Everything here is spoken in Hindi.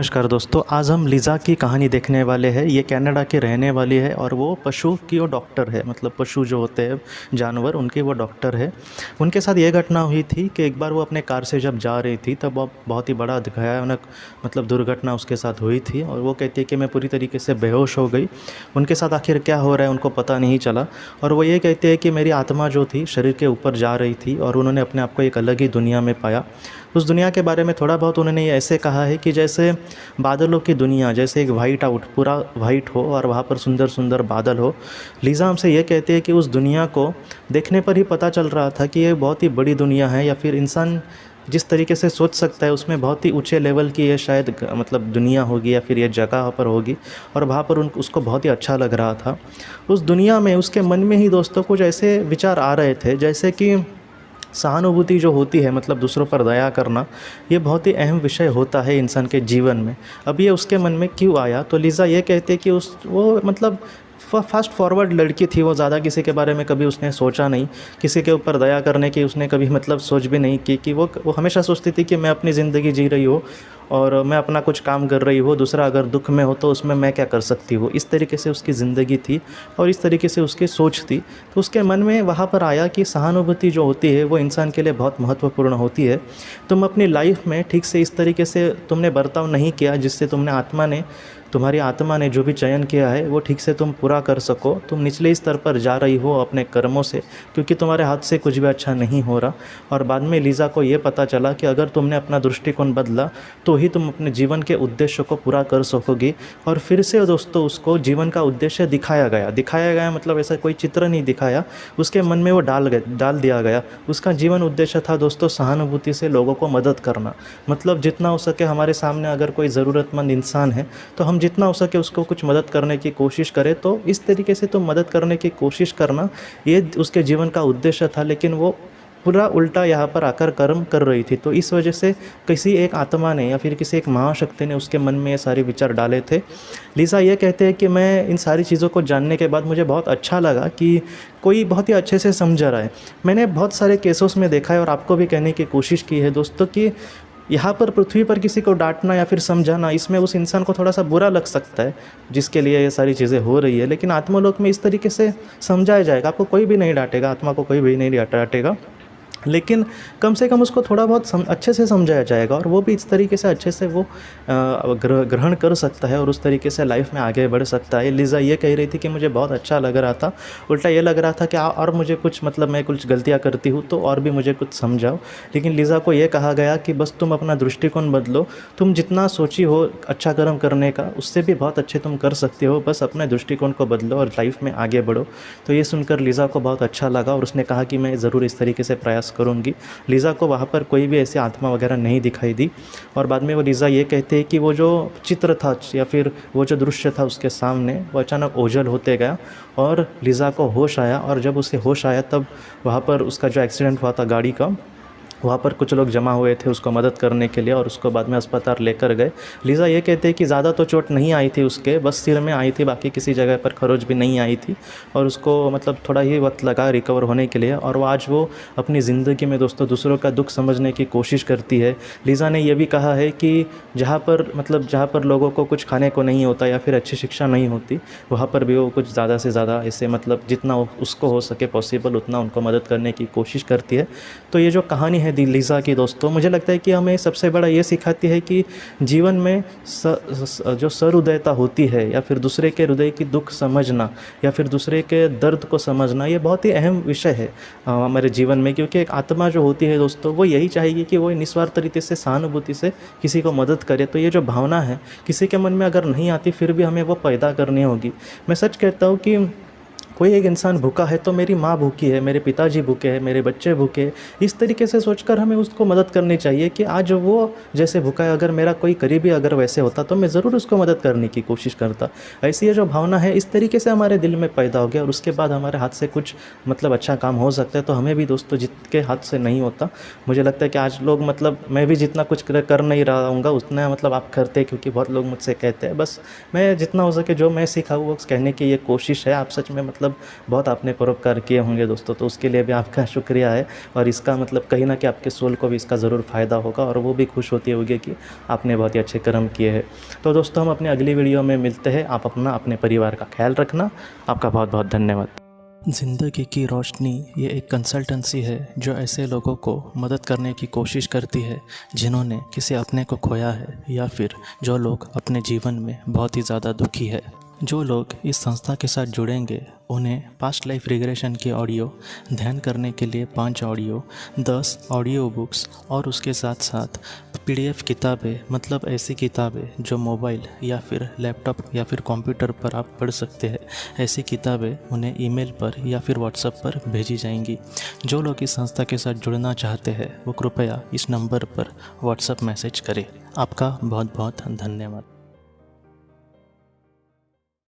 नमस्कार दोस्तों, आज हम लिज़ा की कहानी देखने वाले हैं। ये कनाडा की रहने वाली है और वो पशु की वो डॉक्टर है। मतलब पशु जो होते हैं जानवर, उनकी वो डॉक्टर है। उनके साथ ये घटना हुई थी कि एक बार वो अपने कार से जब जा रही थी तब वो बहुत ही बड़ा भयानक मतलब दुर्घटना उसके साथ हुई थी। और वो कहती है कि मैं पूरी तरीके से बेहोश हो गई। उनके साथ आखिर क्या हो रहा है उनको पता नहीं चला। और वो ये कहते हैं कि मेरी आत्मा जो थी शरीर के ऊपर जा रही थी और उन्होंने अपने आप को एक अलग ही दुनिया में पाया। उस दुनिया के बारे में थोड़ा बहुत उन्होंने ये ऐसे कहा है कि जैसे बादलों की दुनिया, जैसे एक वाइट आउट पूरा वाइट हो और वहाँ पर सुंदर सुंदर बादल हो। लीज़ा हमसे ये कहते हैं कि उस दुनिया को देखने पर ही पता चल रहा था कि ये बहुत ही बड़ी दुनिया है, या फिर इंसान जिस तरीके से सोच सकता है उसमें बहुत ही ऊंचे लेवल की ये शायद मतलब दुनिया होगी या फिर ये जगह पर होगी। और वहाँ पर उसको बहुत ही अच्छा लग रहा था। उस दुनिया में उसके मन में ही दोस्तों कुछ ऐसे विचार आ रहे थे जैसे कि सहानुभूति जो होती है, मतलब दूसरों पर दया करना, ये बहुत ही अहम विषय होता है इंसान के जीवन में। अब ये उसके मन में क्यों आया, तो लीज़ा ये कहते हैं कि वो मतलब फास्ट फॉरवर्ड लड़की थी। वो ज़्यादा किसी के बारे में कभी उसने सोचा नहीं, किसी के ऊपर दया करने की उसने कभी मतलब सोच भी नहीं की कि वो हमेशा सोचती थी कि मैं अपनी ज़िंदगी जी रही हूँ और मैं अपना कुछ काम कर रही हूँ, दूसरा अगर दुख में हो तो उसमें मैं क्या कर सकती हूँ। इस तरीके से उसकी ज़िंदगी थी और इस तरीके से उसकी सोच थी। तो उसके मन में वहाँ पर आया कि सहानुभूति जो होती है वो इंसान के लिए बहुत महत्वपूर्ण होती है। तुम अपनी लाइफ में ठीक से इस तरीके से तुमने बर्ताव नहीं किया जिससे तुम्हारी आत्मा ने जो भी चयन किया है वो ठीक से तुम पूरा कर सको। तुम निचले स्तर पर जा रही हो अपने कर्मों से, क्योंकि तुम्हारे हाथ से कुछ भी अच्छा नहीं हो रहा। और बाद में लीज़ा को ये पता चला कि अगर तुमने अपना दृष्टिकोण बदला तो ही तुम अपने जीवन के उद्देश्य को पूरा कर सकोगी। और फिर से दोस्तों उसको जीवन का उद्देश्य दिखाया गया मतलब ऐसा कोई चित्र नहीं दिखाया, उसके मन में वो डाल दिया गया। उसका जीवन उद्देश्य था दोस्तों सहानुभूति से लोगों को मदद करना। मतलब जितना हो सके हमारे सामने अगर कोई ज़रूरतमंद इंसान है तो हम जितना हो सके उसको कुछ मदद करने की कोशिश करें। तो इस तरीके से तो मदद करने की कोशिश करना ये उसके जीवन का उद्देश्य था, लेकिन वो पूरा उल्टा यहाँ पर आकर कर्म कर रही थी। तो इस वजह से किसी एक आत्मा ने या फिर किसी एक महाशक्ति ने उसके मन में ये सारे विचार डाले थे। लीज़ा ये कहते हैं कि मैं इन सारी चीज़ों को जानने के बाद मुझे बहुत अच्छा लगा कि कोई बहुत ही अच्छे से समझा रहा है। मैंने बहुत सारे केसेस में देखा है और आपको भी कहने की कोशिश की है दोस्तों कि यहाँ पर पृथ्वी पर किसी को डांटना या फिर समझाना, इसमें उस इंसान को थोड़ा सा बुरा लग सकता है जिसके लिए ये सारी चीज़ें हो रही है। लेकिन आत्मलोक में इस तरीके से समझाया जाएगा, आपको कोई भी नहीं डांटेगा, आत्मा को कोई भी नहीं डांटेगा, लेकिन कम से कम उसको थोड़ा बहुत अच्छे से समझाया जाएगा और वो भी इस तरीके से अच्छे से वो ग्रहण कर सकता है और उस तरीके से लाइफ में आगे बढ़ सकता है। लीज़ा ये कह रही थी कि मुझे बहुत अच्छा लग रहा था, उल्टा ये लग रहा था कि और मुझे कुछ मतलब मैं कुछ गलतियाँ करती हूँ तो और भी मुझे कुछ समझाओ। लेकिन लीज़ा को ये कहा गया कि बस तुम अपना दृष्टिकोण बदलो, तुम जितना सोची हो अच्छा कर्म करने का उससे भी बहुत अच्छे तुम कर सकते हो, बस अपने दृष्टिकोण को बदलो और लाइफ में आगे बढ़ो। तो ये सुनकर लीज़ा को बहुत अच्छा लगा और उसने कहा कि मैं ज़रूर इस तरीके से प्रयास करूंगी। लीज़ा को वहाँ पर कोई भी ऐसी आत्मा वगैरह नहीं दिखाई दी। और बाद में वो लीज़ा ये कहते हैं कि वो जो चित्र था या फिर वो जो दृश्य था उसके सामने वो अचानक ओझल होते गया और लीज़ा को होश आया। और जब उसे होश आया तब वहाँ पर उसका जो एक्सीडेंट हुआ था गाड़ी का, वहाँ पर कुछ लोग जमा हुए थे उसको मदद करने के लिए और उसको बाद में अस्पताल लेकर गए। लीज़ा ये कहते हैं कि ज़्यादा तो चोट नहीं आई थी उसके, बस सिर में आई थी, बाकी किसी जगह पर खरोच भी नहीं आई थी और उसको मतलब थोड़ा ही वक्त लगा रिकवर होने के लिए। और आज वो अपनी ज़िंदगी में दोस्तों दूसरों का दुख समझने की कोशिश करती है। लीज़ा ने यह भी कहा है कि जहाँ पर लोगों को कुछ खाने को नहीं होता या फिर अच्छी शिक्षा नहीं होती, वहाँ पर भी वो कुछ ज़्यादा से ज़्यादा ऐसे मतलब जितना उसको हो सके पॉसिबल उतना उनको मदद करने की कोशिश करती है। तो ये जो कहानी है लीज़ा की दोस्तों, मुझे लगता है कि हमें सबसे बड़ा ये सिखाती है कि जीवन में जो सहृदयता होती है या फिर दूसरे के हृदय की दुख समझना या फिर दूसरे के दर्द को समझना, ये बहुत ही अहम विषय है हमारे जीवन में। क्योंकि एक आत्मा जो होती है दोस्तों वो यही चाहेगी कि वो निस्वार्थ तरीके से सहानुभूति से किसी को मदद करे। तो ये जो भावना है किसी के मन में अगर नहीं आती फिर भी हमें वो पैदा करनी होगी। मैं सच कहता हूँ कि कोई एक इंसान भूखा है तो मेरी माँ भूखी है, मेरे पिताजी भूखे हैं, मेरे बच्चे भूखे हैं, इस तरीके से सोचकर हमें उसको मदद करनी चाहिए कि आज वो जैसे भूखा है, अगर मेरा कोई करीबी अगर वैसे होता तो मैं ज़रूर उसको मदद करने की कोशिश करता। ऐसी ये जो भावना है इस तरीके से हमारे दिल में पैदा हो गया और उसके बाद हमारे हाथ से कुछ मतलब अच्छा काम हो सकता है। तो हमें भी दोस्तों जिसके हाथ से नहीं होता, मुझे लगता है कि आज लोग मतलब मैं भी जितना कुछ कर नहीं रहा हूँगा उतना मतलब आप करते, क्योंकि बहुत लोग मुझसे कहते हैं। बस मैं जितना हो सके जो मैं सीखा हूँ वो कहने की ये कोशिश है। आप सच में मतलब मतलब बहुत आपने परोपकार किए होंगे दोस्तों, तो उसके लिए भी आपका शुक्रिया है। और इसका मतलब कहीं ना कहीं आपके सोल को भी इसका ज़रूर फ़ायदा होगा और वो भी खुश होती होगी कि आपने बहुत ही अच्छे कर्म किए हैं। तो दोस्तों हम अपनी अगली वीडियो में मिलते हैं। आप अपना अपने परिवार का ख्याल रखना। आपका बहुत बहुत धन्यवाद। ज़िंदगी की रोशनी ये एक कंसल्टेंसी है जो ऐसे लोगों को मदद करने की कोशिश करती है जिन्होंने किसी अपने को खोया है या फिर जो लोग अपने जीवन में बहुत ही ज़्यादा दुखी है। जो लोग इस संस्था के साथ जुड़ेंगे उन्हें पास्ट लाइफ रिग्रेशन की ऑडियो, ध्यान करने के लिए 5 ऑडियो, 10 ऑडियो बुक्स और उसके साथ साथ PDF किताबें, मतलब ऐसी किताबें जो मोबाइल या फिर लैपटॉप या फिर कंप्यूटर पर आप पढ़ सकते हैं, ऐसी किताबें उन्हें ईमेल पर या फिर व्हाट्सएप पर भेजी जाएंगी। जो लोग इस संस्था के साथ जुड़ना चाहते हैं वो कृपया इस नंबर पर व्हाट्सएप मैसेज करें। आपका बहुत बहुत धन्यवाद।